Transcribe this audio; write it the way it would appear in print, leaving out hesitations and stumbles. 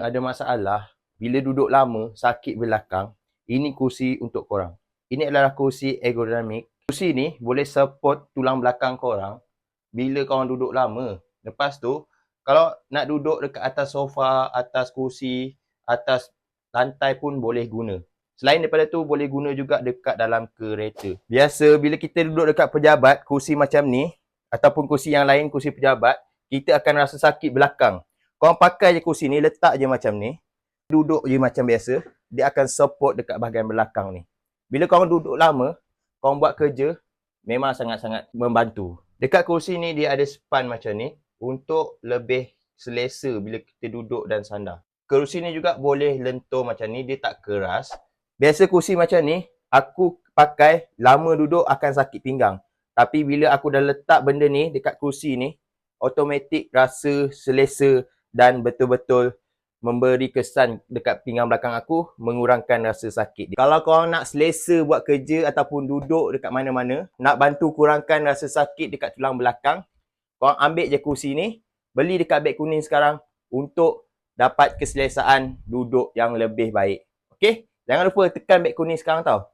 Ada masalah bila duduk lama sakit belakang, ini kursi untuk korang. Ini adalah kursi ergonomik. Kursi ni boleh support tulang belakang korang bila korang duduk lama. Lepas tu, kalau nak duduk dekat atas sofa, atas kursi, atas lantai pun boleh guna. Selain daripada tu, boleh guna juga dekat dalam kereta. Biasa bila kita duduk dekat pejabat, kursi macam ni, ataupun kursi yang lain, kursi pejabat, kita akan rasa sakit belakang. Korang pakai je kursi ni, letak je macam ni, duduk je macam biasa, dia akan support dekat bahagian belakang ni. Bila korang duduk lama, korang buat kerja, memang sangat-sangat membantu. Dekat kursi ni dia ada span macam ni untuk lebih selesa bila kita duduk dan sandar. Kursi ni juga boleh lentur macam ni, dia tak keras. Biasa kursi macam ni, aku pakai lama duduk akan sakit pinggang. Tapi bila aku dah letak benda ni dekat kursi ni, automatik rasa selesa dan betul-betul memberi kesan dekat pinggang belakang aku, mengurangkan rasa sakit. Kalau korang nak selesa buat kerja ataupun duduk dekat mana-mana, nak bantu kurangkan rasa sakit dekat tulang belakang, korang ambil je kursi ni, beli dekat beg kuning sekarang untuk dapat keselesaan duduk yang lebih baik. Okay? Jangan lupa tekan beg kuning sekarang tau.